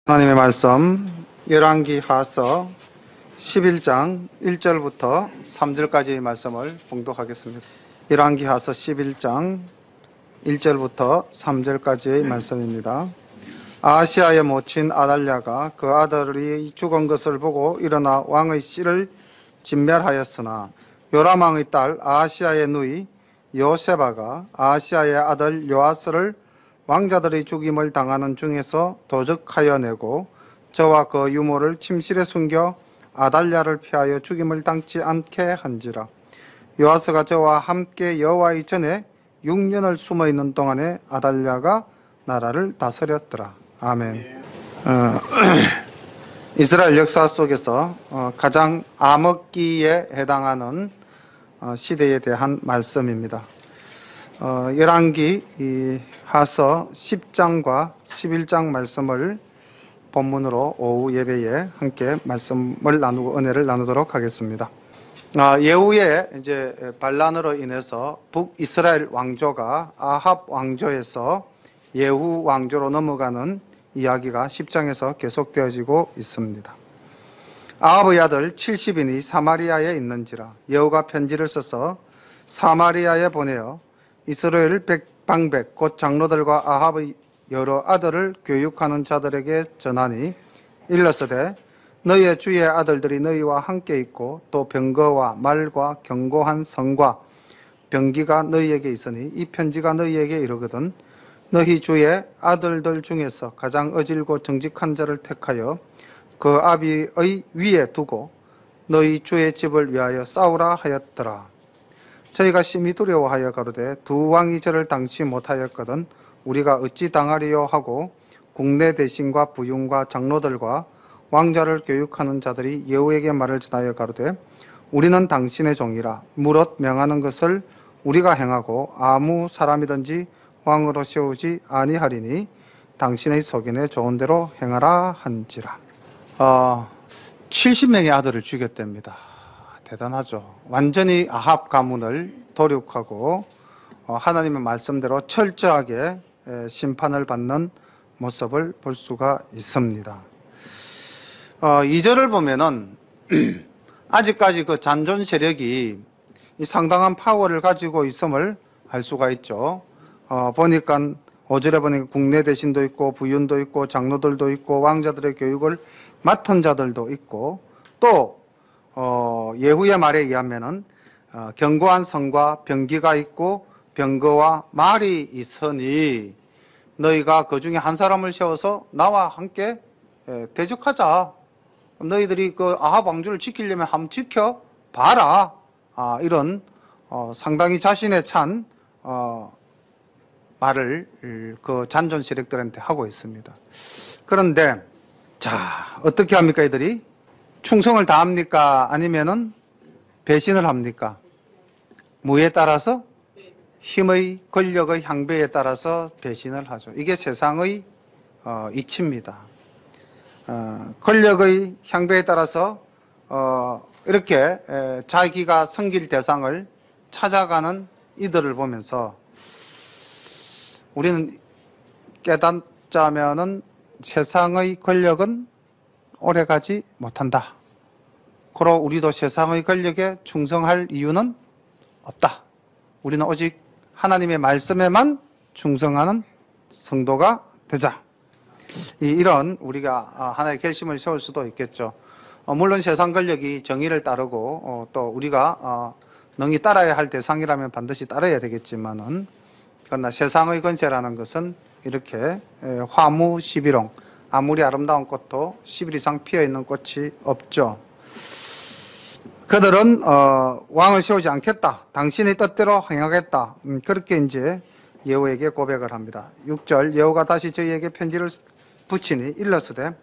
하나님의 말씀 열왕기하서 11장 1절부터 3절까지의 말씀을 봉독하겠습니다. 열왕기하서 11장 1절부터 3절까지의 말씀입니다. 아하시아의 모친 아달랴가 그 아들이 죽은 것을 보고 일어나 왕의 씨를 진멸하였으나 요람 왕의 딸 아하시아의 누이 요세바가 아하시아의 아들 요아스를 왕자들의 죽임을 당하는 중에서 도적하여 내고 저와 그 유모를 침실에 숨겨 아달랴를 피하여 죽임을 당치 않게 한지라. 요아스가 저와 함께 여호와의 전에 6년을 숨어 있는 동안에 아달랴가 나라를 다스렸더라. 아멘. 이스라엘 역사 속에서 가장 암흑기에 해당하는 시대에 대한 말씀입니다. 열왕기 하서 10장과 11장 말씀을 본문으로 오후 예배에 함께 말씀을 나누고 은혜를 나누도록 하겠습니다. 예후에 이제 반란으로 인해서 북이스라엘 왕조가 아합 왕조에서 예후 왕조로 넘어가는 이야기가 10장에서 계속되어지고 있습니다. 아합의 아들 70인이 사마리아에 있는지라 예후가 편지를 써서 사마리아에 보내어 이스라엘 백방백 곧 장로들과 아합의 여러 아들을 교육하는 자들에게 전하니 일러서되 너희의 주의 아들들이 너희와 함께 있고 또 병거와 말과 견고한 성과 병기가 너희에게 있으니 이 편지가 너희에게 이르거든 너희 주의 아들들 중에서 가장 어질고 정직한 자를 택하여 그 아비의 위에 두고 너희 주의 집을 위하여 싸우라 하였더라. 저희가 심히 두려워하여 가로되 두 왕이 저를 당치 못하였거든 우리가 어찌 당하리요 하고 국내 대신과 부윤과 장로들과 왕자를 교육하는 자들이 예후에게 말을 전하여 가로되 우리는 당신의 종이라 무릇 명하는 것을 우리가 행하고 아무 사람이든지 왕으로 세우지 아니하리니 당신의 소견에 좋은 대로 행하라 한지라. 70명의 아들을 죽였답니다. 대단하죠. 완전히 아합 가문을 도륙하고 하나님의 말씀대로 철저하게 심판을 받는 모습을 볼 수가 있습니다. 2절을 보면은 아직까지 그 잔존 세력이 상당한 파워를 가지고 있음을 알 수가 있죠. 보니까 5절에 보니까 국내 대신도 있고 부윤도 있고 장로들도 있고 왕자들의 교육을 맡은 자들도 있고 또 예후의 말에 의하면은 견고한 성과 병기가 있고 병거와 말이 있으니 너희가 그 중에 한 사람을 세워서 나와 함께 대적하자. 너희들이 그 아합 왕조를 지키려면 한번 지켜봐라. 이런 상당히 자신에 찬 말을 그 잔존 세력들한테 하고 있습니다. 그런데 자 어떻게 합니까 이들이? 충성을 다합니까? 아니면은 배신을 합니까? 무에 따라서 힘의 권력의 향배에 따라서 배신을 하죠. 이게 세상의 이치입니다. 권력의 향배에 따라서 이렇게 자기가 섬길 대상을 찾아가는 이들을 보면서 우리는 깨닫자면은 세상의 권력은 오래가지 못한다. 그러 우리도 세상의 권력에 충성할 이유는 없다. 우리는 오직 하나님의 말씀에만 충성하는 성도가 되자. 이런 우리가 하나의 결심을 세울 수도 있겠죠. 물론 세상 권력이 정의를 따르고 또 우리가 능히 따라야 할 대상이라면 반드시 따라야 되겠지만은 그러나 세상의 권세라는 것은 이렇게 화무 시비롱 아무리 아름다운 꽃도 10일 이상 피어있는 꽃이 없죠. 그들은 왕을 세우지 않겠다. 당신의 뜻대로 행하겠다. 그렇게 이제 예후에게 고백을 합니다. 6절 예후가 다시 저희에게 편지를 붙이니 일러스되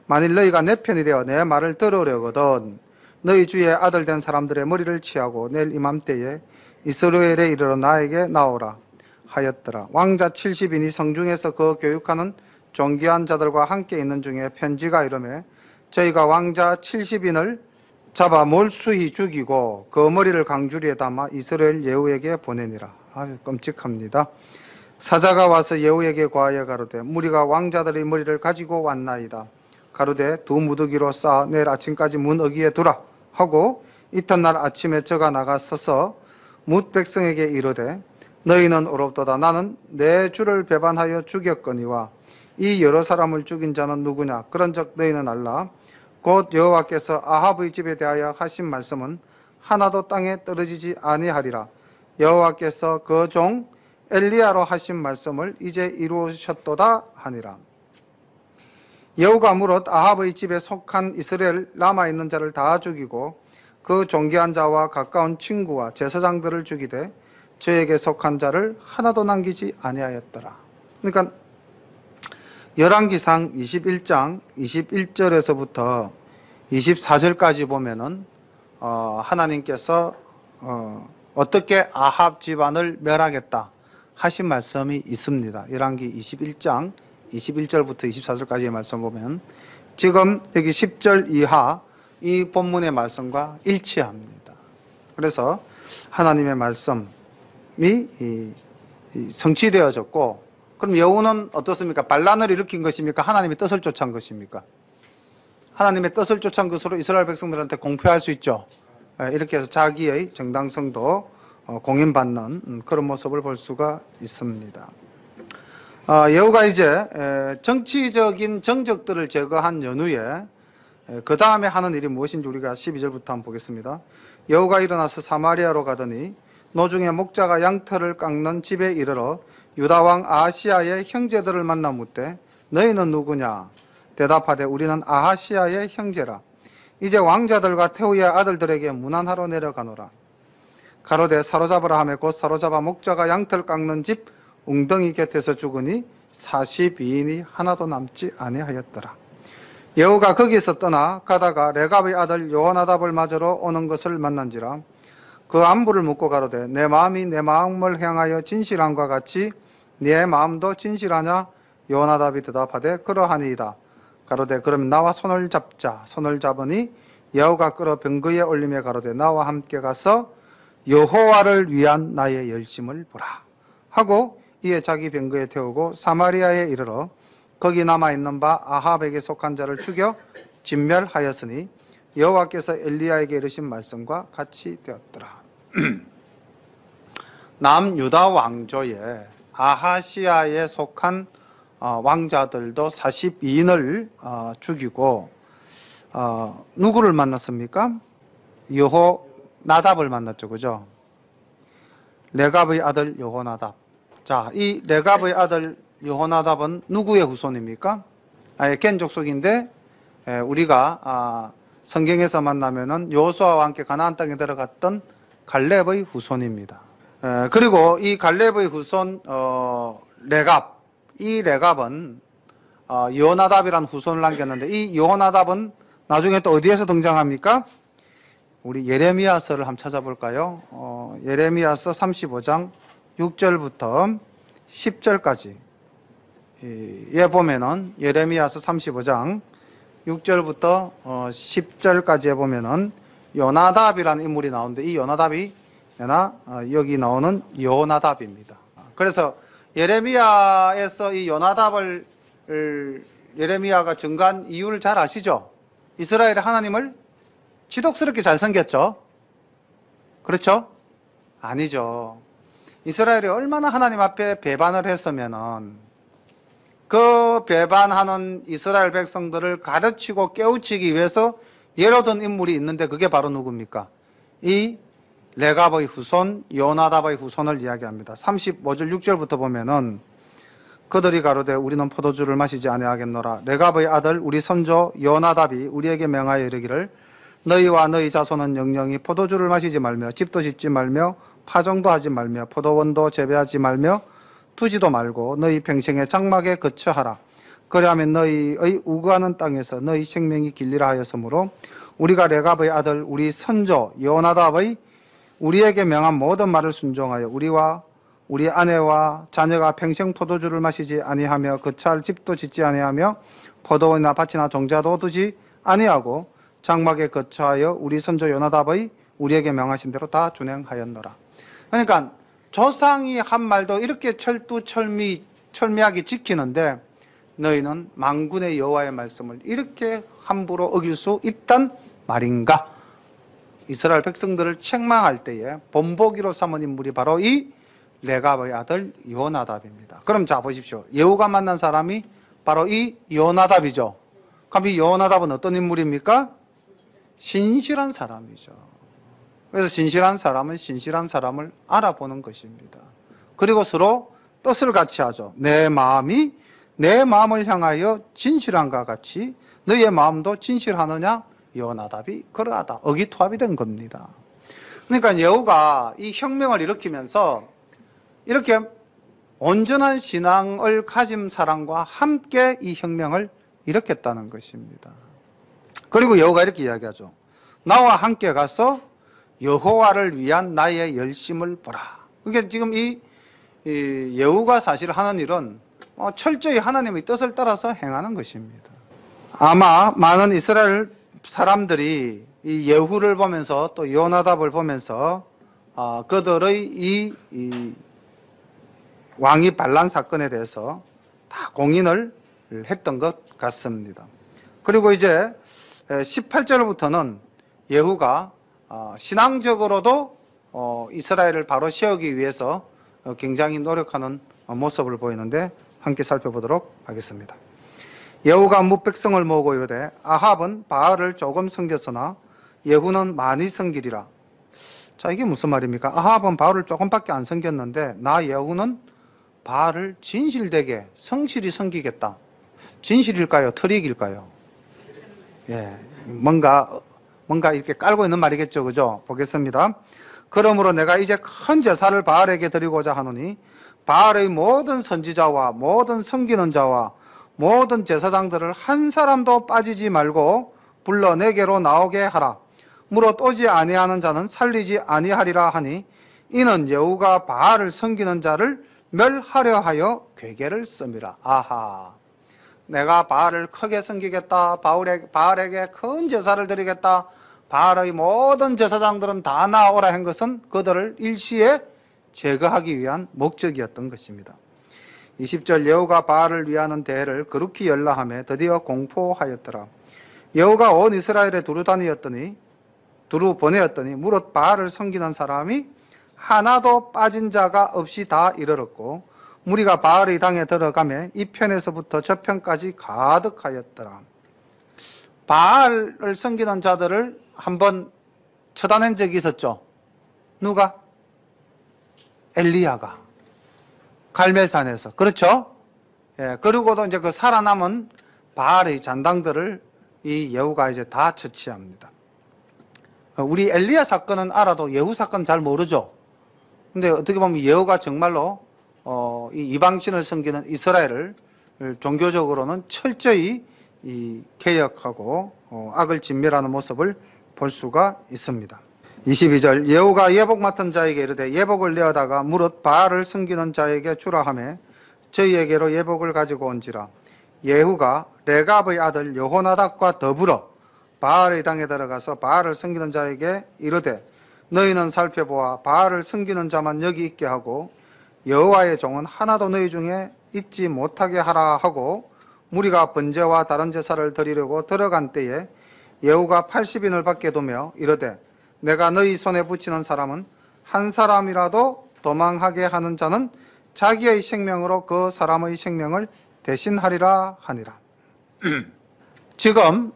만일 너희가 내 편이 되어 내 말을 들으려거든 너희 주의 아들 된 사람들의 머리를 취하고 내일 이맘때에 이스라엘에 이르러 나에게 나오라 하였더라. 왕자 70인이 성중에서 그 교육하는 존귀한 자들과 함께 있는 중에 편지가 이르매 저희가 왕자 70인을 잡아 몰수히 죽이고 그 머리를 강주리에 담아 이스라엘 예후에게 보내니라. 아유 끔찍합니다. 사자가 와서 예후에게 고하여 가로되 무리가 왕자들의 머리를 가지고 왔나이다. 가로되 두 무더기로 쌓아 내일 아침까지 문 어귀에 두라 하고 이튿날 아침에 저가 나가 서서 뭇 백성에게 이르되 너희는 어렵도다. 나는 내 주를 배반하여 죽였거니와 이 여러 사람을 죽인 자는 누구냐? 그런즉 너희는 알라. 곧 여호와께서 아합의 집에 대하여 하신 말씀은 하나도 땅에 떨어지지 아니하리라. 여호와께서 그 종 엘리야로 하신 말씀을 이제 이루셨도다 하니라. 여호가 무릇 아합의 집에 속한 이스라엘 남아있는 자를 다 죽이고 그 존귀한 자와 가까운 친구와 제사장들을 죽이되 저에게 속한 자를 하나도 남기지 아니하였더라. 그러니까 열왕기상 21장 21절에서부터 24절까지 보면은 하나님께서 어떻게 아합 집안을 멸하겠다 하신 말씀이 있습니다. 열왕기 21장 21절부터 24절까지의 말씀 보면 지금 여기 10절 이하 이 본문의 말씀과 일치합니다. 그래서 하나님의 말씀이 성취되어졌고, 그럼 여호는 어떻습니까? 반란을 일으킨 것입니까? 하나님의 뜻을 쫓아온 것입니까? 하나님의 뜻을 쫓아온 것으로 이스라엘 백성들한테 공표할 수 있죠. 이렇게 해서 자기의 정당성도 공인받는 그런 모습을 볼 수가 있습니다. 여호가 이제 정치적인 정적들을 제거한 연후에 그 다음에 하는 일이 무엇인지 우리가 12절부터 한번 보겠습니다. 여호가 일어나서 사마리아로 가더니 노중에 목자가 양털을 깎는 집에 이르러 유다왕 아하시야의 형제들을 만나 묻되 너희는 누구냐? 대답하되 우리는 아하시야의 형제라. 이제 왕자들과 태후의 아들들에게 문안하러 내려가노라. 가로되 사로잡으라 하며 곧 사로잡아 목자가 양털 깎는 집 웅덩이 곁에서 죽으니 42인이 하나도 남지 아니하였더라. 여호가 거기서 떠나 가다가 레갑의 아들 요나답을 맞으러 오는 것을 만난지라. 그 안부를 묻고 가로되 내 마음이 내 마음을 향하여 진실함과 같이 네 마음도 진실하냐? 요나답이 대답하되 그러하니이다. 가로되 그럼 나와 손을 잡자. 손을 잡으니 여호가 끌어 병거에 올리며 가로되 나와 함께 가서 여호와를 위한 나의 열심을 보라 하고 이에 자기 병거에 태우고 사마리아에 이르러 거기 남아있는 바 아합에게 속한 자를 죽여 진멸하였으니 여호와께서 엘리야에게 이르신 말씀과 같이 되었더라. 남유다 왕조에 아하시야에 속한 왕자들도 42인을 죽이고 누구를 만났습니까? 여호나답을 만났죠. 그죠? 레갑의 아들 여호나답. 자, 이 레갑의 아들 여호나답은 누구의 후손입니까? 겐 족속인데 우리가 성경에서 만나면은 여호수아와 함께 가나안 땅에 들어갔던 갈렙의 후손입니다. 그리고 이 갈렙의 후손 레갑, 이 레갑은 여호나답이라는 후손을 남겼는데 이 여호나답은 나중에 또 어디에서 등장합니까? 우리 예레미야서를 한번 찾아볼까요? 예레미야서 35장 6절부터 10절까지 예 보면은 예레미야서 35장 6절부터 10절까지에 보면은 요나답이라는 인물이 나오는데 이 요나답이 여기 나오는 여호나답입니다. 그래서 예레미야에서 이 요나답을 예레미야가 증거한 이유를 잘 아시죠? 이스라엘의 하나님을 지독스럽게 잘 섬겼죠? 그렇죠? 아니죠. 이스라엘이 얼마나 하나님 앞에 배반을 했으면은 그 배반하는 이스라엘 백성들을 가르치고 깨우치기 위해서 예로 든 인물이 있는데 그게 바로 누굽니까? 이 레갑의 후손 요나답의 후손을 이야기합니다. 35절 6절부터 보면은 그들이 가로되 우리는 포도주를 마시지 아니하겠노라. 레갑의 아들 우리 선조 요나답이 우리에게 명하여 이르기를 너희와 너희 자손은 영영이 포도주를 마시지 말며 집도 짓지 말며 파종도 하지 말며 포도원도 재배하지 말며 두지도 말고 너희 평생에 장막에 거처하라. 그리하면 너희의 우거하는 땅에서 너희 생명이 길리라 하였으므로 우리가 레갑의 아들 우리 선조 요나답의 우리에게 명한 모든 말을 순종하여 우리와 우리 아내와 자녀가 평생 포도주를 마시지 아니하며 거처할 집도 짓지 아니하며 포도원이나 밭이나 종자도 두지 아니하고 장막에 거처하여 우리 선조 요나답의 우리에게 명하신 대로 다 준행하였노라. 그러니까 조상이 한 말도 이렇게 철미하게 지키는데 너희는 만군의 여호와의 말씀을 이렇게 함부로 어길 수 있단 말인가? 이스라엘 백성들을 책망할 때에 본보기로 삼은 인물이 바로 이 레갑의 아들 요나답입니다. 그럼 자 보십시오. 예후가 만난 사람이 바로 이 요나답이죠. 그럼 이 요나답은 어떤 인물입니까? 신실한 사람이죠. 그래서 신실한 사람은 신실한 사람을 알아보는 것입니다. 그리고 서로 뜻을 같이 하죠. 내 마음이 내 마음을 향하여 진실한가 같이 너희의 마음도 진실하느냐? 요나답이 그러하다. 의기투합이 된 겁니다. 그러니까 예후가 이 혁명을 일으키면서 이렇게 온전한 신앙을 가진 사람과 함께 이 혁명을 일으켰다는 것입니다. 그리고 예후가 이렇게 이야기하죠. 나와 함께 가서 여호와를 위한 나의 열심을 보라. 그러니까 지금 이 예후가 사실 하는 일은 철저히 하나님의 뜻을 따라서 행하는 것입니다. 아마 많은 이스라엘 사람들이 이 예후를 보면서 또 요나답을 보면서 그들의 이 왕위 반란 사건에 대해서 다 공인을 했던 것 같습니다. 그리고 이제 18절부터는 예후가 신앙적으로도 이스라엘을 바로 세우기 위해서 굉장히 노력하는 모습을 보이는데 함께 살펴보도록 하겠습니다. 예후가 뭇백성을 모으고 이르되 아합은 바알을 조금 섬겼으나 예후는 많이 섬기리라. 자, 이게 무슨 말입니까? 아합은 바알을 조금밖에 안 섬겼는데 나 예후는 바알을 진실되게 성실히 섬기겠다. 진실일까요? 트릭일까요? 예, 뭔가 이렇게 깔고 있는 말이겠죠, 그죠? 보겠습니다. 그러므로 내가 이제 큰 제사를 바알에게 드리고자 하노니 바알의 모든 선지자와 모든 섬기는 자와 모든 제사장들을 한 사람도 빠지지 말고 불러 내게로 나오게 하라. 무릇 오지 아니하는 자는 살리지 아니하리라 하니 이는 예후가 바알을 섬기는 자를 멸하려 하여 괴계를 씁니다. 아하, 내가 바알을 크게 섬기겠다. 바알에게 큰 제사를 드리겠다. 바알의 모든 제사장들은 다 나오라 한 것은 그들을 일시에 제거하기 위한 목적이었던 것입니다. 20절 예후가 바알을 위하는 대회를 거룩히 열라하며 드디어 공포하였더라. 예후가 온 이스라엘에 두루 보내었더니 무릇 바알을 섬기는 사람이 하나도 빠진 자가 없이 다 이르렀고 무리가 바알의 당에 들어가며 이 편에서부터 저 편까지 가득하였더라. 바알을 섬기는 자들을 한번 처단한 적이 있었죠. 누가? 엘리야가 갈멜산에서. 그렇죠? 예, 그리고도 이제 그 살아남은 바알의 잔당들을 이 예후가 이제 다 처치합니다. 우리 엘리야 사건은 알아도 예후 사건은 잘 모르죠. 근데 어떻게 보면 예후가 정말로 이 이방신을 섬기는 이스라엘을 종교적으로는 철저히 개혁하고 악을 진멸하는 모습을 볼 수가 있습니다. 22절 예후가 예복 맡은 자에게 이르되 예복을 내어다가 무릇 바알을 섬기는 자에게 주라 하매 저희에게로 예복을 가지고 온지라. 예후가 레갑의 아들 여호나답과 더불어 바알의 당에 들어가서 바알을 섬기는 자에게 이르되 너희는 살펴보아 바알을 섬기는 자만 여기 있게 하고 여호와의 종은 하나도 너희 중에 있지 못하게 하라 하고 무리가 번제와 다른 제사를 드리려고 들어간 때에 예후가 80인을 밖에 두며 이르되 내가 너희 손에 붙이는 사람은 한 사람이라도 도망하게 하는 자는 자기의 생명으로 그 사람의 생명을 대신하리라 하니라. 지금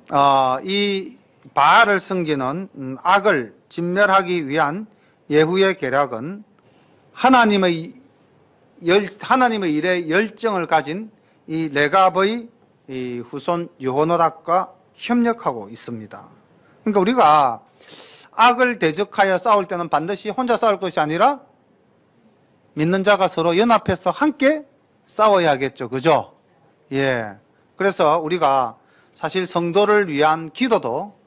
이 바알을 섬기는 악을 진멸하기 위한 예후의 계략은 하나님의 일에 열정을 가진 이 레갑의 이 후손 여호나답과 협력하고 있습니다. 그러니까 우리가 악을 대적하여 싸울 때는 반드시 혼자 싸울 것이 아니라 믿는 자가 서로 연합해서 함께 싸워야겠죠. 그죠? 예. 그래서 우리가 사실 성도를 위한 기도도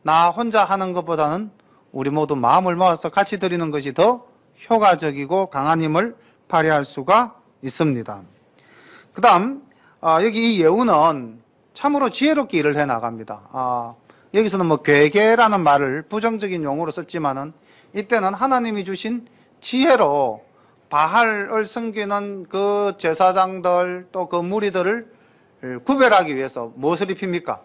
나 혼자 하는 것보다는 우리 모두 마음을 모아서 같이 드리는 것이 더 효과적이고 강한 힘을 발휘할 수가 있습니다. 그 다음 여기 이 예후는 참으로 지혜롭게 일을 해나갑니다. 여기서는 뭐 괴계라는 말을 부정적인 용어로 썼지만은 이때는 하나님이 주신 지혜로 바알을 섬기는 그 제사장들 또 그 무리들을 구별하기 위해서 무엇을 입힙니까?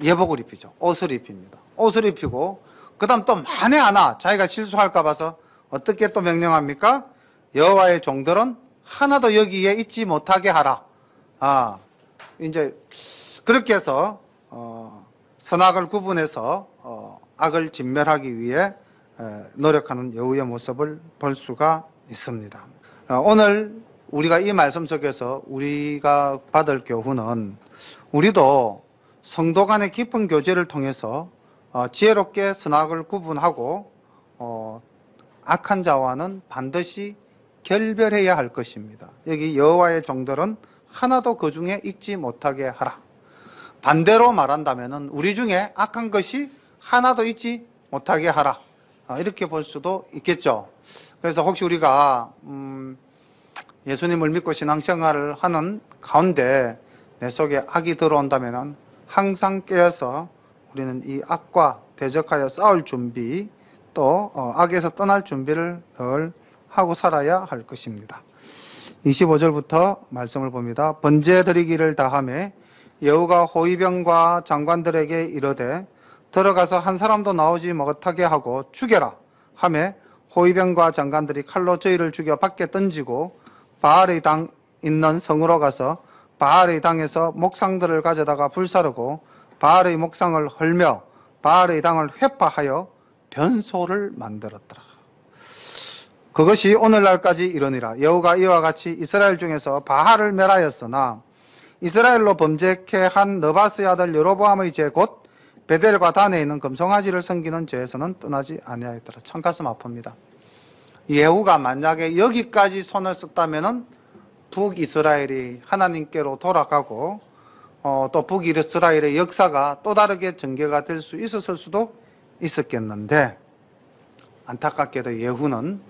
예복을 입히죠. 옷을 입힙니다. 옷을 입히고 그 다음 또 만에 하나 자기가 실수할까 봐서 어떻게 또 명령합니까? 여호와의 종들은 하나도 여기에 있지 못하게 하라. 이제 그렇게 해서 선악을 구분해서 악을 진멸하기 위해 노력하는 여호의 모습을 볼 수가 있습니다. 오늘 우리가 이 말씀 속에서 우리가 받을 교훈은 우리도 성도 간의 깊은 교제를 통해서 지혜롭게 선악을 구분하고 악한 자와는 반드시 결별해야 할 것입니다. 여기 여호와의 종들은 하나도 그 중에 있지 못하게 하라. 반대로 말한다면 우리 중에 악한 것이 하나도 있지 못하게 하라. 이렇게 볼 수도 있겠죠. 그래서 혹시 우리가 예수님을 믿고 신앙생활을 하는 가운데 내 속에 악이 들어온다면 항상 깨어서 우리는 이 악과 대적하여 싸울 준비 또 악에서 떠날 준비를 늘 하고 살아야 할 것입니다. 25절부터 말씀을 봅니다. 번제 드리기를 다하매 여호가 호위병과 장관들에게 이르되 들어가서 한 사람도 나오지 못하게 하고 죽여라 하매 호위병과 장관들이 칼로 저희를 죽여 밖에 던지고 바알의 당 있는 성으로 가서 바알의 당에서 목상들을 가져다가 불사르고 바알의 목상을 헐며 바알의 당을 회파하여 변소를 만들었더라. 그것이 오늘날까지 이르니라. 여호가 이와 같이 이스라엘 중에서 바알을 멸하였으나 이스라엘로 범죄케 한 느바스의 아들 여로보암의 죄 곧 베델과 단에 있는 금송아지를 섬기는 죄에서는 떠나지 아니하였더라. 참 가슴 아픕니다. 예후가 만약에 여기까지 손을 썼다면은 북이스라엘이 하나님께로 돌아가고 또 북이스라엘의 역사가 또 다르게 전개가 될 수 있었을 수도 있었겠는데 안타깝게도 예후는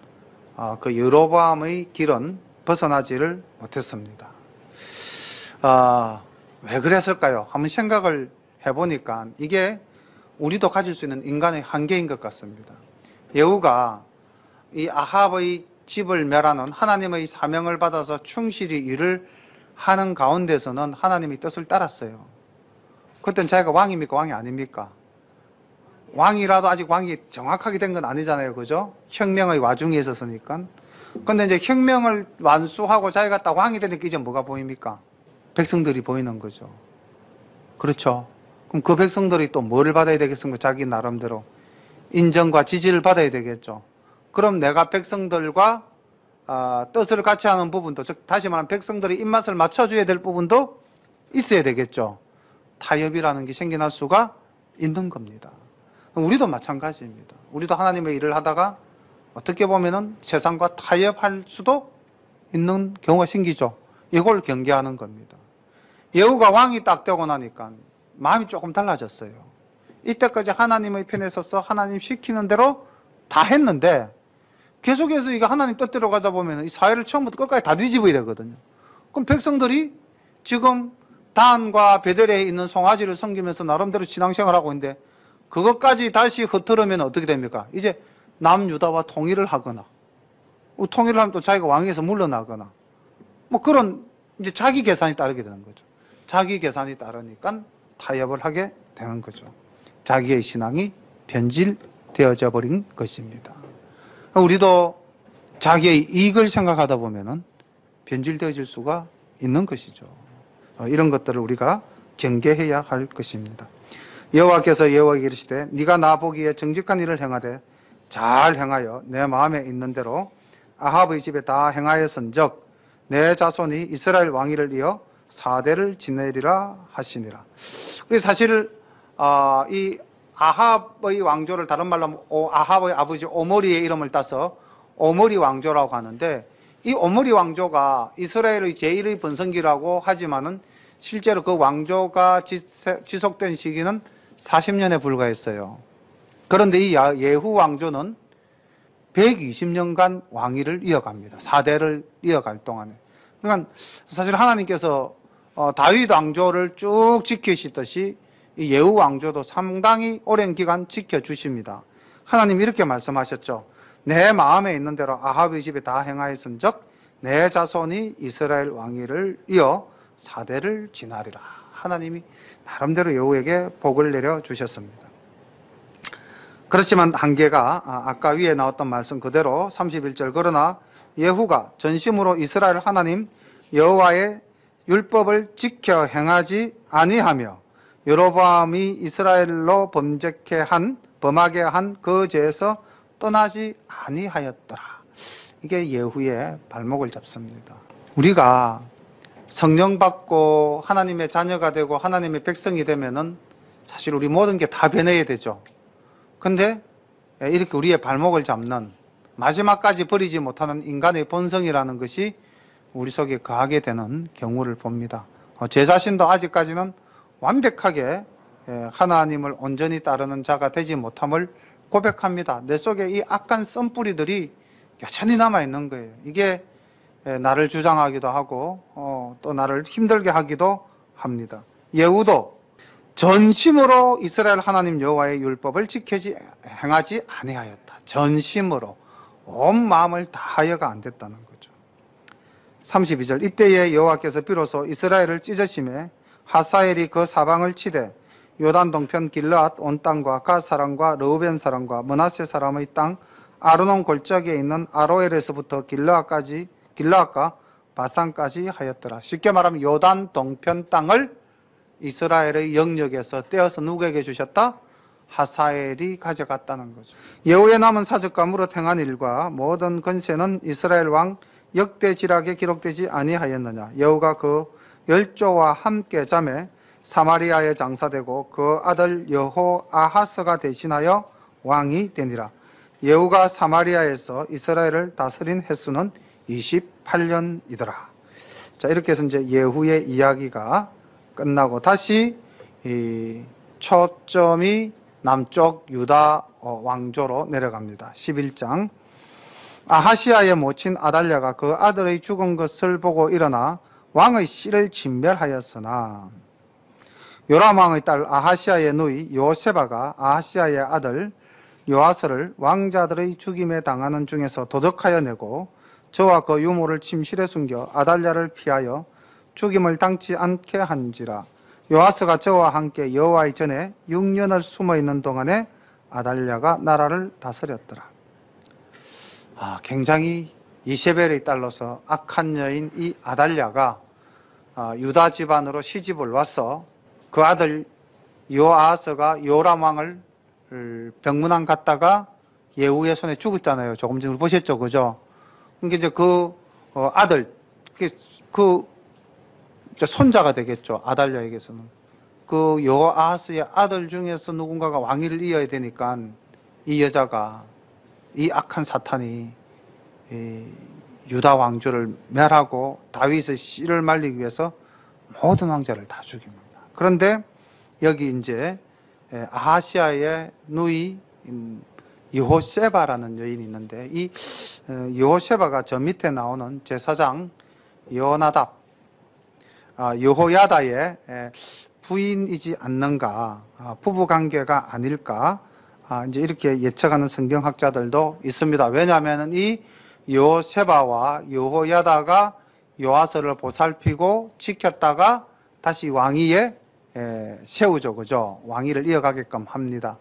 그 여로보암의 길은 벗어나지를 못했습니다. 왜 그랬을까요? 한번 생각을 해보니까 이게 우리도 가질 수 있는 인간의 한계인 것 같습니다. 예후가 이 아합의 집을 멸하는 하나님의 사명을 받아서 충실히 일을 하는 가운데서는 하나님의 뜻을 따랐어요. 그때는 자기가 왕입니까? 왕이 아닙니까? 왕이라도 아직 왕이 정확하게 된 건 아니잖아요. 그죠? 혁명의 와중에 있었으니까. 근데 이제 혁명을 완수하고 자기가 딱 왕이 되니까 이제 뭐가 보입니까? 백성들이 보이는 거죠. 그렇죠? 그럼 그 백성들이 또 뭐를 받아야 되겠습니까? 자기 나름대로. 인정과 지지를 받아야 되겠죠. 그럼 내가 백성들과 뜻을 같이 하는 부분도, 즉 다시 말하면 백성들이 입맛을 맞춰줘야 될 부분도 있어야 되겠죠. 타협이라는 게 생겨날 수가 있는 겁니다. 우리도 마찬가지입니다. 우리도 하나님의 일을 하다가 어떻게 보면은 세상과 타협할 수도 있는 경우가 생기죠. 이걸 경계하는 겁니다. 예후가 왕이 딱 되고 나니까 마음이 조금 달라졌어요. 이때까지 하나님의 편에 서서 하나님 시키는 대로 다 했는데 계속해서 이거 하나님 뜻대로 가다 보면 이 사회를 처음부터 끝까지 다 뒤집어야 되거든요. 그럼 백성들이 지금 단과 베델에 있는 송아지를 섬기면서 나름대로 신앙생활을 하고 있는데 그것까지 다시 흐트러면 어떻게 됩니까? 이제 남유다와 통일을 하거나 통일을 하면 또 자기가 왕위에서 물러나거나 뭐 그런 이제 자기 계산이 따르게 되는 거죠. 자기 계산이 따르니까 타협을 하게 되는 거죠. 자기의 신앙이 변질되어져 버린 것입니다. 우리도 자기의 이익을 생각하다 보면은 변질되어질 수가 있는 것이죠. 이런 것들을 우리가 경계해야 할 것입니다. 여호와께서 예후에게 이르시되 네가 나 보기에 정직한 일을 행하되 잘 행하여 내 마음에 있는 대로 아합의 집에 다 행하였은즉 내 자손이 이스라엘 왕위를 이어 4대를 지내리라 하시니라. 사실 이 아합의 왕조를 다른 말로 하면 아합의 아버지 오므리의 이름을 따서 오므리 왕조라고 하는데 이 오므리 왕조가 이스라엘의 제1의 번성기라고 하지만은 실제로 그 왕조가 지속된 시기는 40년에 불과했어요. 그런데 이 예후 왕조는 120년간 왕위를 이어갑니다. 4대를 이어갈 동안에. 그러니까 사실 하나님께서 다윗 왕조를 쭉 지키시듯이 이 예후 왕조도 상당히 오랜 기간 지켜주십니다. 하나님 이렇게 말씀하셨죠. 내 마음에 있는 대로 아합의 집에 다 행하였은즉 내 자손이 이스라엘 왕위를 이어 4대를 지나리라. 하나님이 나름대로 여호에게 복을 내려 주셨습니다. 그렇지만 한계가 아까 위에 나왔던 말씀 그대로 31절 그러나 예후가 전심으로 이스라엘 하나님 여호와의 율법을 지켜 행하지 아니하며 여로보암이 이스라엘로 범하게 한 그 죄에서 떠나지 아니하였더라. 이게 예후의 발목을 잡습니다. 우리가 성령 받고 하나님의 자녀가 되고 하나님의 백성이 되면은 사실 우리 모든 게 다 변해야 되죠. 근데 이렇게 우리의 발목을 잡는 마지막까지 버리지 못하는 인간의 본성이라는 것이 우리 속에 거하게 되는 경우를 봅니다. 제 자신도 아직까지는 완벽하게 하나님을 온전히 따르는 자가 되지 못함을 고백합니다. 내 속에 이 악한 썬뿌리들이 여전히 남아있는 거예요. 이게 나를 주장하기도 하고 또 나를 힘들게 하기도 합니다. 예후도 전심으로 이스라엘 하나님 여호와의 율법을 지키지 행하지 아니하였다. 전심으로 온 마음을 다하여가 안 됐다는 거죠. 32절 이때에 여호와께서 비로소 이스라엘을 찢으심에 하사엘이 그 사방을 치되 요단 동편 길르앗 온 땅과 갓 사람과 르우벤 사람과 므낫세 사람의 땅 아르논 골짜기에 있는 아로엘에서부터 길르앗과 바산까지 하였더라. 쉽게 말하면 요단 동편 땅을 이스라엘의 영역에서 떼어서 누구에게 주셨다? 하사엘이 가져갔다는 거죠. 예후에 남은 사적과 무릇 행한 일과 모든 건세는 이스라엘 왕 역대지락에 기록되지 아니하였느냐. 예후가 그 열조와 함께 잠에 사마리아에 장사되고 그 아들 여호아하스가 대신하여 왕이 되니라. 예후가 사마리아에서 이스라엘을 다스린 횟수는 28년이더라. 자, 이렇게 해서 이제 예후의 이야기가 끝나고 다시 이 초점이 남쪽 유다 왕조로 내려갑니다. 11장 아하시아의 모친 아달랴가 그 아들의 죽은 것을 보고 일어나 왕의 씨를 진멸하였으나 요람 왕의 딸 아하시아의 누이 요세바가 아하시아의 아들 요아스를 왕자들의 죽임에 당하는 중에서 도적하여 내고 저와 그 유모를 침실에 숨겨 아달랴를 피하여 죽임을 당치 않게 한지라. 요아스가 저와 함께 여호와의 전에 6년을 숨어 있는 동안에 아달랴가 나라를 다스렸더라. 굉장히 이세벨의 딸로서 악한 여인 이 아달랴가 유다 집안으로 시집을 와서 그 아들 요아스가 요람 왕을 병문안 갔다가 예후의 손에 죽었잖아요. 조금 전에 보셨죠, 그죠? 그러니까 이제 그 아들 그 손자가 되겠죠. 아달랴에게서는 그 요아스의 아들 중에서 누군가가 왕위를 이어야 되니까 이 여자가 이 악한 사탄이 유다 왕조를 멸하고 다윗의 씨를 말리기 위해서 모든 왕자를 다 죽입니다. 그런데 여기 이제 아하시아의 누이 여호세바라는 여인이 있는데 이 여호세바가 저 밑에 나오는 제사장 요나답 여호야다의 부인이지 않는가, 부부관계가 아닐까, 이제 이렇게 예측하는 성경학자들도 있습니다. 왜냐하면 이 여호세바와 여호야다가 요아스를 보살피고 지켰다가 다시 왕위에 세우죠, 그죠? 왕위를 이어가게끔 합니다.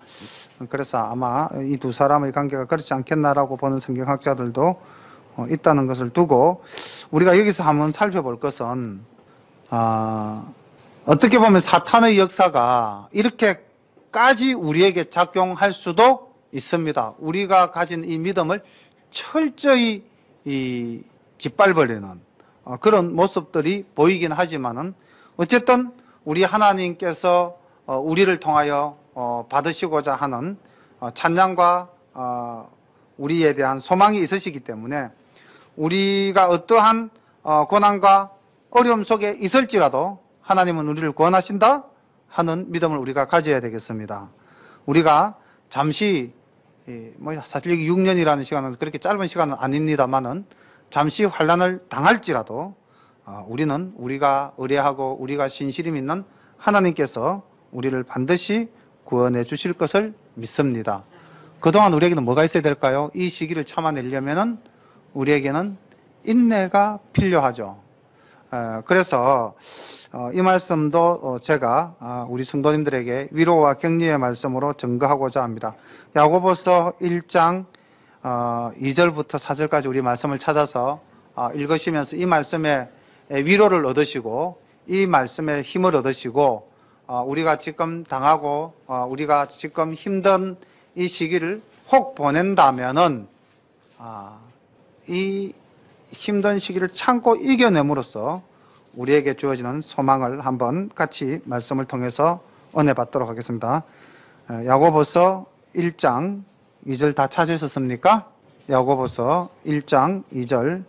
그래서 아마 이 두 사람의 관계가 그렇지 않겠나라고 보는 성경학자들도 있다는 것을 두고 우리가 여기서 한번 살펴볼 것은 어떻게 보면 사탄의 역사가 이렇게까지 우리에게 작용할 수도 있습니다. 우리가 가진 이 믿음을 철저히 짓밟으려는 그런 모습들이 보이긴 하지만은 어쨌든 우리 하나님께서 우리를 통하여 받으시고자 하는 찬양과 우리에 대한 소망이 있으시기 때문에 우리가 어떠한 고난과 어려움 속에 있을지라도 하나님은 우리를 구원하신다 하는 믿음을 우리가 가져야 되겠습니다. 우리가 잠시 사실 6년이라는 시간은 그렇게 짧은 시간은 아닙니다만은 잠시 환난을 당할지라도 우리는 우리가 의뢰하고 우리가 신실히 믿는 하나님께서 우리를 반드시 구원해 주실 것을 믿습니다. 그동안 우리에게는 뭐가 있어야 될까요? 이 시기를 참아내려면은 우리에게는 인내가 필요하죠. 그래서 이 말씀도 제가 우리 성도님들에게 위로와 격려의 말씀으로 증거하고자 합니다. 야고보서 1장 2절부터 4절까지 우리 말씀을 찾아서 읽으시면서 이 말씀에 위로를 얻으시고 이 말씀에 힘을 얻으시고 우리가 지금 당하고 우리가 지금 힘든 이 시기를 혹 보낸다면은 이 힘든 시기를 참고 이겨냄으로써 우리에게 주어지는 소망을 한번 같이 말씀을 통해서 은혜 받도록 하겠습니다. 야고보서 1장 2절 다 찾으셨습니까? 야고보서 1장 2절부터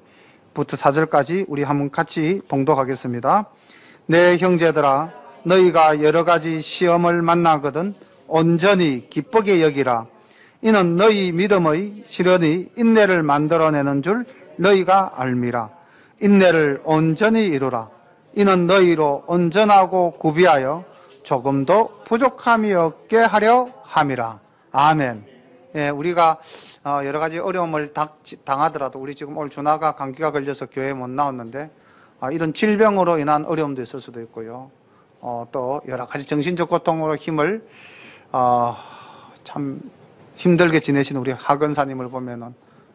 4절까지 우리 한번 같이 봉독하겠습니다. 내 형제들아, 너희가 여러 가지 시험을 만나거든 온전히 기쁘게 여기라. 이는 너희 믿음의 시련이 인내를 만들어내는 줄 너희가 알미라. 인내를 온전히 이루라. 이는 너희로 온전하고 구비하여 조금도 부족함이 없게 하려 함이라. 아멘. 예, 우리가 여러 가지 어려움을 당하더라도 우리 지금 올 주나가 감기가 걸려서 교회에 못 나왔는데 이런 질병으로 인한 어려움도 있을 수도 있고요. 또 여러 가지 정신적 고통으로 힘을 참 힘들게 지내신 우리 하근사님을 보면은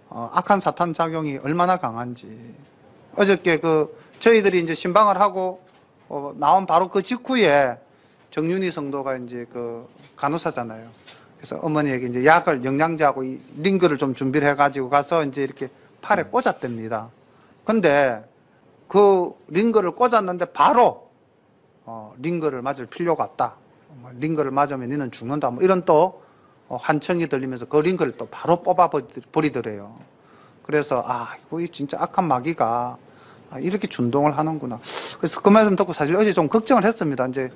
악한 사탄 작용이 얼마나 강한지. 어저께 저희들이 이제 신방을 하고 나온 바로 그 직후에 정윤희 성도가 이제 간호사잖아요. 그래서 어머니에게 이제 약을 영양제하고 이 링거를 좀 준비를 해가지고 가서 이제 이렇게 팔에 꽂았답니다. 근데 그 링거를 꽂았는데 바로 링거를 맞을 필요가 없다. 링거를 맞으면 너는 죽는다. 뭐 이런 또 환청이 들리면서 그 링거를 또 바로 뽑아버리더래요. 그래서 이거 진짜 악한 마귀가 이렇게 준동을 하는구나. 그래서 그 말씀 듣고 사실 어제 좀 걱정을 했습니다. 이제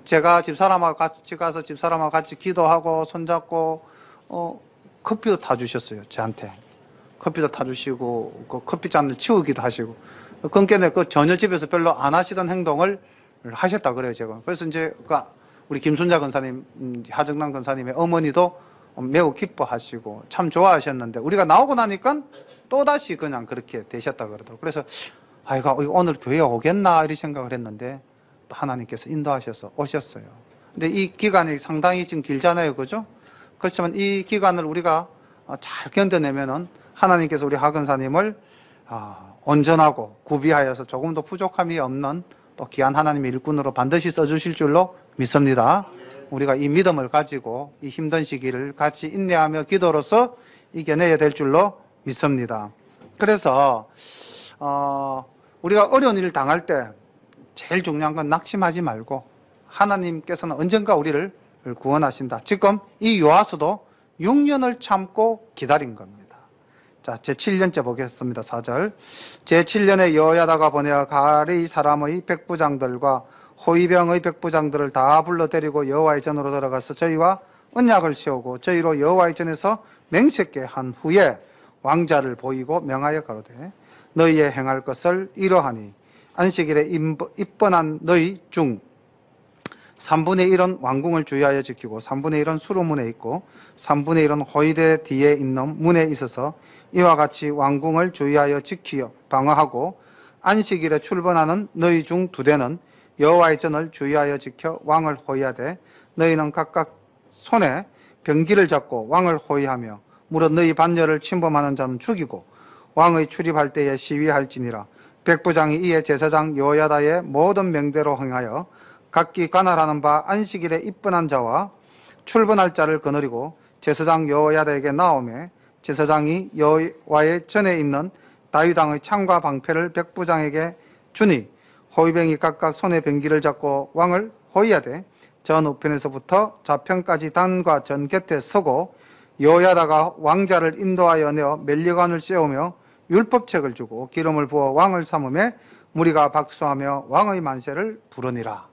제가 집사람하고 같이 가서 집사람하고 같이 기도하고 손잡고 커피도 타주셨어요. 저한테 커피도 타주시고 그 커피잔을 치우기도 하시고. 그러니까 전혀 집에서 별로 안 하시던 행동을 하셨다 그래요, 제가. 그래서 이제 우리 김순자 권사님, 하정남 권사님의 어머니도 매우 기뻐하시고 참 좋아하셨는데 우리가 나오고 나니까 또다시 그냥 그렇게 되셨다 그러더라고요. 그래서 이거 오늘 교회에 오겠나 이런 생각을 했는데 또 하나님께서 인도하셔서 오셨어요. 근데 이 기간이 상당히 지금 길잖아요, 그죠? 그렇지만 이 기간을 우리가 잘 견뎌내면은 하나님께서 우리 하근사님을 온전하고 구비하여서 조금도 부족함이 없는 또 귀한 하나님의 일꾼으로 반드시 써주실 줄로 믿습니다. 우리가 이 믿음을 가지고 이 힘든 시기를 같이 인내하며 기도로서 이겨내야 될 줄로 믿습니다. 그래서 우리가 어려운 일을 당할 때 제일 중요한 건 낙심하지 말고 하나님께서는 언젠가 우리를 구원하신다. 지금 이 요하수도 6년을 참고 기다린 겁니다. 자, 제7년째 보겠습니다. 4절. 제7년에 여호야다가 보내어 가레이 사람의 백부장들과 호위병의 백부장들을 다 불러 데리고 여호와의 전으로 들어가서 저희와 언약을 세우고 저희로 여호와의 전에서 맹세케 한 후에 왕자를 보이고 명하여 가로되 너희의 행할 것을 이러하니 안식일에 입번한 너희 중 3분의 1은 왕궁을 주의하여 지키고 3분의 1은 수로문에 있고 3분의 1은 호위대 뒤에 있는 문에 있어서 이와 같이 왕궁을 주의하여 지키어 방어하고 안식일에 출번하는 너희 중 2대는 여호와의 전을 주의하여 지켜 왕을 호위하되 너희는 각각 손에 병기를 잡고 왕을 호위하며 무릇 너희 반열을 침범하는 자는 죽이고 왕의 출입할 때에 시위할지니라. 백부장이 이에 제사장 여호야다의 모든 명대로 행하여 각기 관할하는 바 안식일에 입번한 자와 출번할 자를 거느리고 제사장 여호야다에게 나오매 제사장이 여호와의 전에 있는 다윗왕의 창과 방패를 백부장에게 주니 호위병이 각각 손에 병기를 잡고 왕을 호위하되 전 우편에서부터 좌편까지 단과 전 곁에 서고 여호야다가 왕자를 인도하여 내어 멜리관을 세우며 율법책을 주고 기름을 부어 왕을 삼음에 무리가 박수하며 왕의 만세를 부르니라.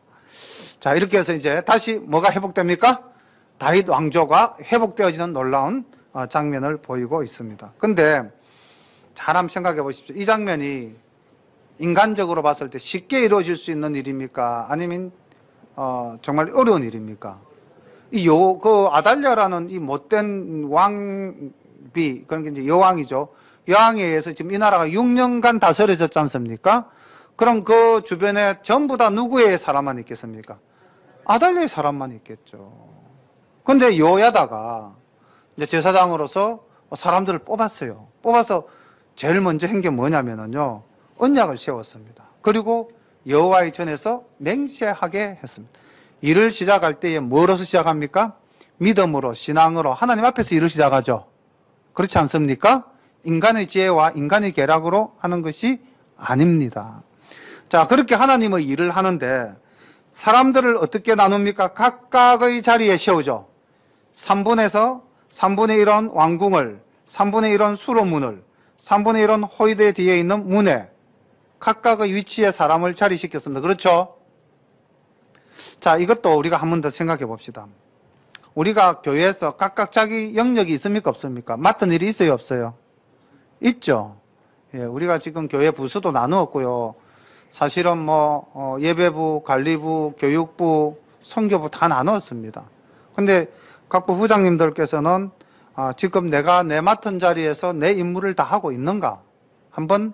자, 이렇게 해서 이제 다시 뭐가 회복됩니까? 다윗 왕조가 회복되어지는 놀라운 장면을 보이고 있습니다. 근데 잘 한번 생각해 보십시오. 이 장면이 인간적으로 봤을 때 쉽게 이루어질 수 있는 일입니까? 아니면 정말 어려운 일입니까? 그 아달랴라는 이 못된 왕비, 그러니까 이제 여왕이죠. 여왕에 의해서 지금 이 나라가 6년간 다스려졌지 않습니까? 그럼 그 주변에 전부 다 누구의 사람만 있겠습니까? 아달랴의 사람만 있겠죠. 근데 여호야다가 이제 제사장으로서 사람들을 뽑았어요. 뽑아서 제일 먼저 한 게 뭐냐면요, 언약을 세웠습니다. 그리고 여호와의 전에서 맹세하게 했습니다. 일을 시작할 때에 뭐로서 시작합니까? 믿음으로, 신앙으로 하나님 앞에서 일을 시작하죠. 그렇지 않습니까? 인간의 지혜와 인간의 계략으로 하는 것이 아닙니다. 자, 그렇게 하나님의 일을 하는데 사람들을 어떻게 나눕니까? 각각의 자리에 세우죠. 3분에서 3분의 1은 왕궁을, 3분의 1은 수로문을, 3분의 1은 호위대 뒤에 있는 문에 각각의 위치에 사람을 자리시켰습니다. 그렇죠? 자, 이것도 우리가 한 번 더 생각해 봅시다. 우리가 교회에서 각각 자기 영역이 있습니까? 없습니까? 맡은 일이 있어요? 없어요? 있죠. 예, 우리가 지금 교회 부서도 나누었고요. 사실은 예배부, 관리부, 교육부, 선교부 다 나누었습니다. 근데 각 부부장님들께서는 지금 내가 내 맡은 자리에서 내 임무를 다 하고 있는가? 한번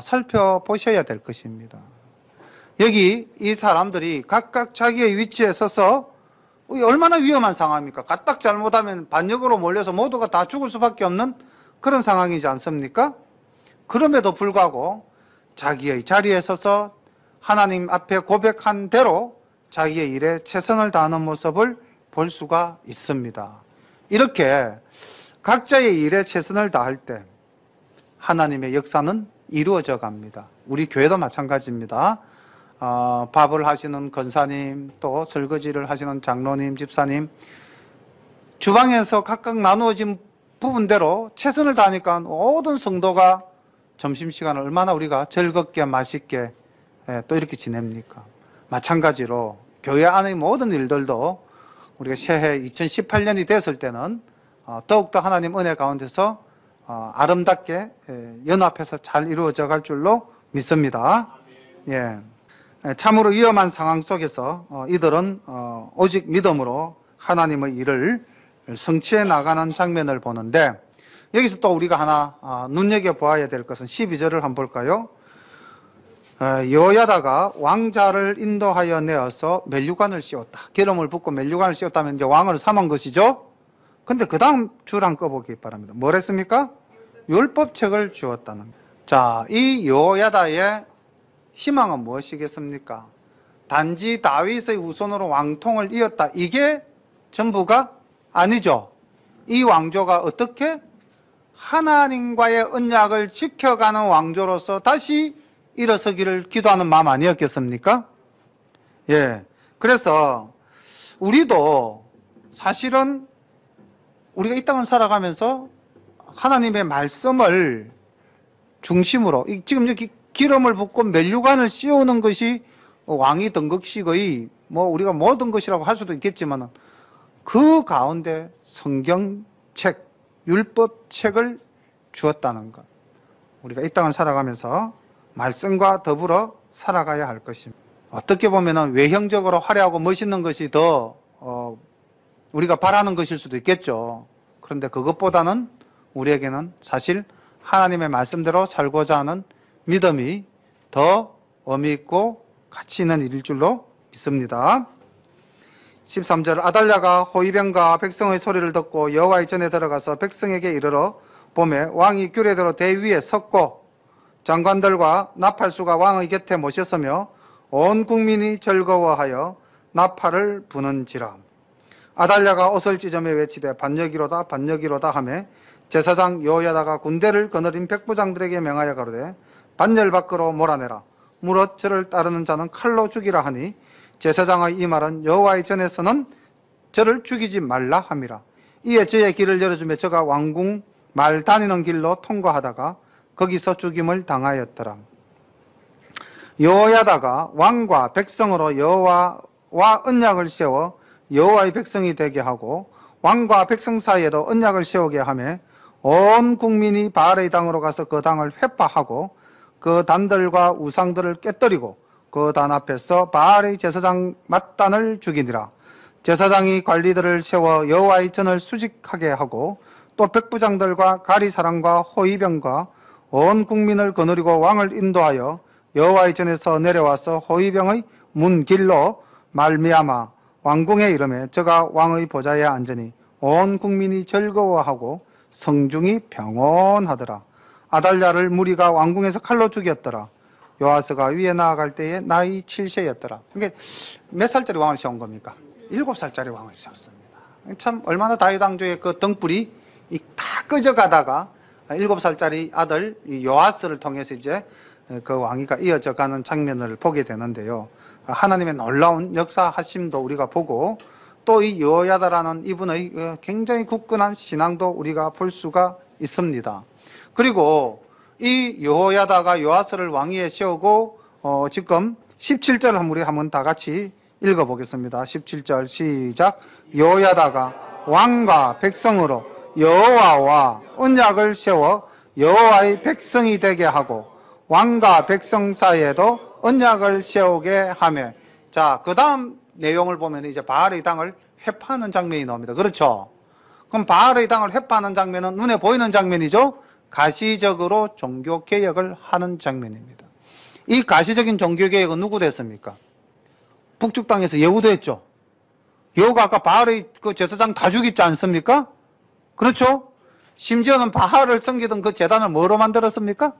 살펴보셔야 될 것입니다. 여기 이 사람들이 각각 자기의 위치에 서서 얼마나 위험한 상황입니까? 까딱 잘못하면 반역으로 몰려서 모두가 다 죽을 수밖에 없는 그런 상황이지 않습니까? 그럼에도 불구하고 자기의 자리에 서서 하나님 앞에 고백한 대로 자기의 일에 최선을 다하는 모습을 볼 수가 있습니다. 이렇게 각자의 일에 최선을 다할 때 하나님의 역사는 이루어져 갑니다. 우리 교회도 마찬가지입니다. 밥을 하시는 권사님, 또 설거지를 하시는 장로님, 집사님, 주방에서 각각 나누어진 부분대로 최선을 다하니까 모든 성도가 점심시간을 얼마나 우리가 즐겁게 맛있게 또 이렇게 지냅니까? 마찬가지로 교회 안의 모든 일들도 우리가 새해 2018년이 됐을 때는 더욱더 하나님 은혜 가운데서 아름답게 연합해서 잘 이루어져 갈 줄로 믿습니다. 예. 참으로 위험한 상황 속에서 이들은 오직 믿음으로 하나님의 일을 성취해 나가는 장면을 보는데, 여기서 또 우리가 하나 눈여겨보아야 될 것은 12절을 한번 볼까요? 여호야다가 왕자를 인도하여 내어서 면류관을 씌웠다. 기름을 붓고 면류관을 씌웠다면 이제 왕을 삼은 것이죠. 근데 그 다음 줄 한번 꺼보기 바랍니다. 뭐랬습니까? 율법책을 주었다는. 자, 이 여호야다의 희망은 무엇이겠습니까? 단지 다윗의 후손으로 왕통을 이었다. 이게 전부가 아니죠. 이 왕조가 어떻게 하나님과의 언약을 지켜가는 왕조로서 다시 일어서기를 기도하는 마음 아니었겠습니까? 예. 그래서 우리도 사실은 우리가 이 땅을 살아가면서 하나님의 말씀을 중심으로, 지금 여기 기름을 붓고 면류관을 씌우는 것이 왕이 등극식의 우리가 모든 것이라고 할 수도 있겠지만 그 가운데 성경책, 율법책을 주었다는 것. 우리가 이 땅을 살아가면서 말씀과 더불어 살아가야 할 것입니다. 어떻게 보면 외형적으로 화려하고 멋있는 것이 더 우리가 바라는 것일 수도 있겠죠. 그런데 그것보다는 우리에게는 사실 하나님의 말씀대로 살고자 하는 믿음이 더 의미 있고 가치 있는 일일 줄로 믿습니다. 13절, 아달랴가 호위병과 백성의 소리를 듣고 여호와의 전에 들어가서 백성에게 이르러 보매 왕이 규례대로 대위에 섰고 장관들과 나팔수가 왕의 곁에 모셨으며 온 국민이 즐거워하여 나팔을 부는지라. 아달랴가 옷을 찢으며 외치되 반역이로다 반역이로다 하며 제사장 여호야다가 군대를 거느린 백부장들에게 명하여 가로되 반열 밖으로 몰아내라. 무릇 저를 따르는 자는 칼로 죽이라 하니 제사장의 이 말은 여호와의 전에서는 저를 죽이지 말라 함이라. 이에 저의 길을 열어주며 저가 왕궁 말 다니는 길로 통과하다가 거기서 죽임을 당하였더라. 여호야다가 왕과 백성으로 여호와와 언약을 세워 여호와의 백성이 되게 하고 왕과 백성 사이에도 언약을 세우게 하며 온 국민이 바알의 당으로 가서 그 당을 회파하고 그 단들과 우상들을 깨뜨리고 그 단 앞에서 바알의 제사장 맏단을 죽이니라. 제사장이 관리들을 세워 여호와의 전을 수직하게 하고 또 백부장들과 가리사람과 호위병과 온 국민을 거느리고 왕을 인도하여 여호와의 전에서 내려와서 호위병의 문 길로 말미암아 왕궁에 이르매 저가 왕의 보좌에 앉으니 온 국민이 즐거워하고 성중이 평온하더라. 아달랴를 무리가 왕궁에서 칼로 죽였더라. 요아스가 위에 나아갈 때에 나이 7세였더라. 그러니까 몇 살짜리 왕을 세운 겁니까? 7살짜리 왕을 세웠습니다. 참 얼마나 다윗 왕조의 그 등불이 다 꺼져가다가 7살짜리 아들 요아스를 통해서 이제 그 왕위가 이어져 가는 장면을 보게 되는데요. 하나님의 놀라운 역사하심도 우리가 보고 또 이 여호야다라는 이분의 굉장히 굳건한 신앙도 우리가 볼 수가 있습니다. 그리고 이 여호야다가 요아스를 왕위에 세우고 지금 17절을 한번 다 같이 읽어보겠습니다. 17절 시작. 여호야다가 왕과 백성으로 여호와와 언약을 세워 여호와의 백성이 되게 하고 왕과 백성 사이에도 언약을 세우게 하며. 자, 그 다음 내용을 보면 이제 바알의 당을 회파하는 장면이 나옵니다. 그렇죠? 그럼 바알의 당을 회파하는 장면은 눈에 보이는 장면이죠? 가시적으로 종교개혁을 하는 장면입니다. 이 가시적인 종교개혁은 누구 됐습니까? 북쪽 땅에서 예후도 했죠. 예후가 아까 바알의 그 제사장 다 죽였지 않습니까? 그렇죠? 심지어는 바알을 섬기던 그 제단을 뭐로 만들었습니까?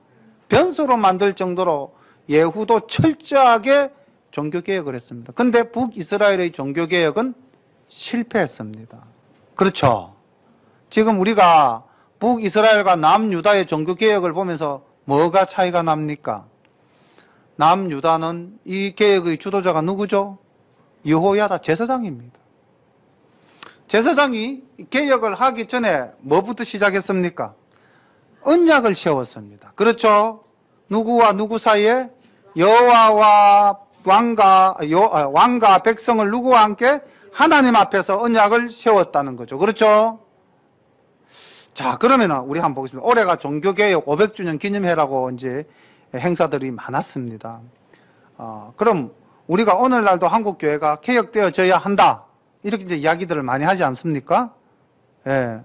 변소로 만들 정도로 예후도 철저하게 종교개혁을 했습니다. 근데 북이스라엘의 종교개혁은 실패했습니다. 그렇죠? 지금 우리가 북이스라엘과 남유다의 종교개혁을 보면서 뭐가 차이가 납니까? 남유다는 이 개혁의 주도자가 누구죠? 여호야다 제사장입니다. 제사장이 개혁을 하기 전에 뭐부터 시작했습니까? 언약을 세웠습니다. 그렇죠? 누구와 누구 사이에? 여호와와 왕과 백성을 누구와 함께? 하나님 앞에서 언약을 세웠다는 거죠. 그렇죠? 자, 그러면 우리 한번 보겠습니다. 올해가 종교개혁 500주년 기념해라고 이제 행사들이 많았습니다. 그럼 우리가 오늘날도 한국교회가 개혁되어져야 한다. 이렇게 이제 이야기들을 많이 하지 않습니까? 예.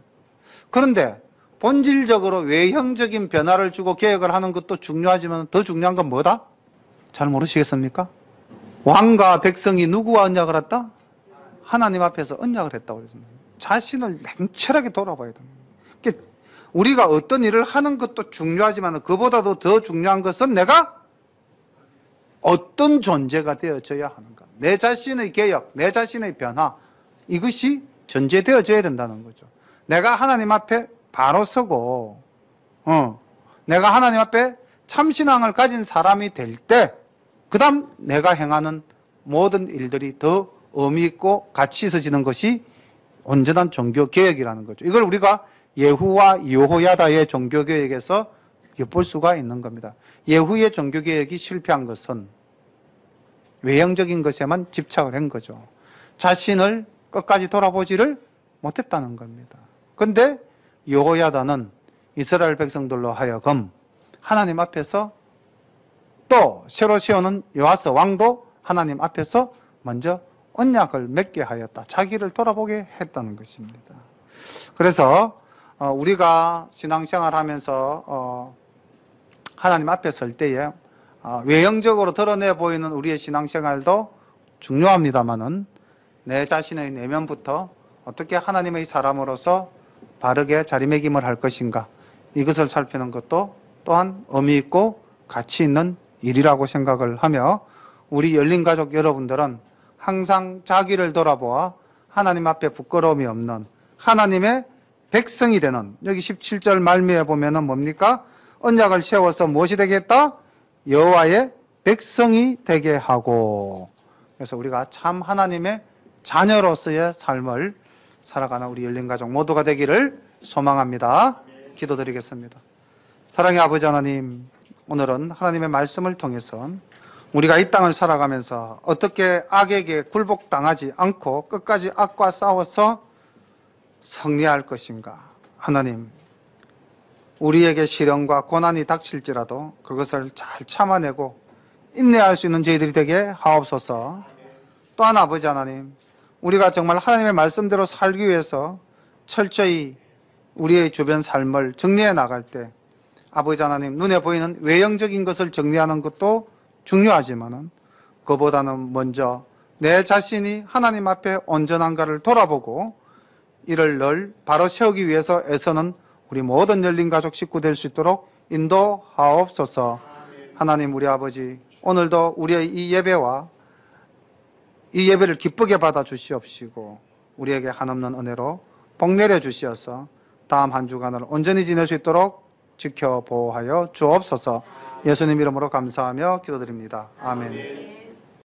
그런데 본질적으로 외형적인 변화를 주고 개혁을 하는 것도 중요하지만 더 중요한 건 뭐다? 잘 모르시겠습니까? 왕과 백성이 누구와 언약을 했다? 하나님 앞에서 언약을 했다고 그랬습니다. 자신을 냉철하게 돌아봐야 됩니다. 그러니까 우리가 어떤 일을 하는 것도 중요하지만 그보다도 더 중요한 것은 내가 어떤 존재가 되어져야 하는가. 내 자신의 개혁, 내 자신의 변화, 이것이 전제되어져야 된다는 거죠. 내가 하나님 앞에 바로 서고 내가 하나님 앞에 참신앙을 가진 사람이 될 때 그 다음 내가 행하는 모든 일들이 더 의미 있고 가치 있어지는 것이 온전한 종교개혁이라는 거죠. 이걸 우리가 예후와 여호야다의 종교개혁에서 엿볼 수가 있는 겁니다. 예후의 종교개혁이 실패한 것은 외형적인 것에만 집착을 한 거죠. 자신을 끝까지 돌아보지를 못했다는 겁니다. 그런데 여호야다는 이스라엘 백성들로 하여금 하나님 앞에서 또 새로 세우는 요아스 왕도 하나님 앞에서 먼저 언약을 맺게 하였다. 자기를 돌아보게 했다는 것입니다. 그래서 우리가 신앙생활 하면서 하나님 앞에 설 때에 외형적으로 드러내 보이는 우리의 신앙생활도 중요합니다만은 내 자신의 내면부터 어떻게 하나님의 사람으로서 바르게 자리매김을 할 것인가, 이것을 살피는 것도 또한 의미 있고 가치 있는 일이라고 생각을 하며, 우리 열린가족 여러분들은 항상 자기를 돌아보아 하나님 앞에 부끄러움이 없는 하나님의 백성이 되는, 여기 17절 말미에 보면은 뭡니까? 언약을 세워서 무엇이 되겠다? 여호와의 백성이 되게 하고. 그래서 우리가 참 하나님의 자녀로서의 삶을 살아가는 우리 열린가족 모두가 되기를 소망합니다. 기도드리겠습니다. 사랑의 아버지 하나님, 오늘은 하나님의 말씀을 통해서 우리가 이 땅을 살아가면서 어떻게 악에게 굴복당하지 않고 끝까지 악과 싸워서 승리할 것인가. 하나님, 우리에게 시련과 고난이 닥칠지라도 그것을 잘 참아내고 인내할 수 있는 저희들이 되게 하옵소서. 또한 아버지 하나님, 우리가 정말 하나님의 말씀대로 살기 위해서 철저히 우리의 주변 삶을 정리해 나갈 때 아버지 하나님, 눈에 보이는 외형적인 것을 정리하는 것도 중요하지만은 그보다는 먼저 내 자신이 하나님 앞에 온전한가를 돌아보고 이를 늘 바로 세우기 위해서 애쓰는 우리 모든 열린 가족 식구 될 수 있도록 인도하옵소서. 하나님 우리 아버지, 오늘도 우리의 이 예배와 이 예배를 기쁘게 받아 주시옵시고 우리에게 한없는 은혜로 복 내려 주시어서 다음 한 주간을 온전히 지낼 수 있도록 지켜보호하여 주옵소서. 예수님 이름으로 감사하며 기도드립니다. 아멘.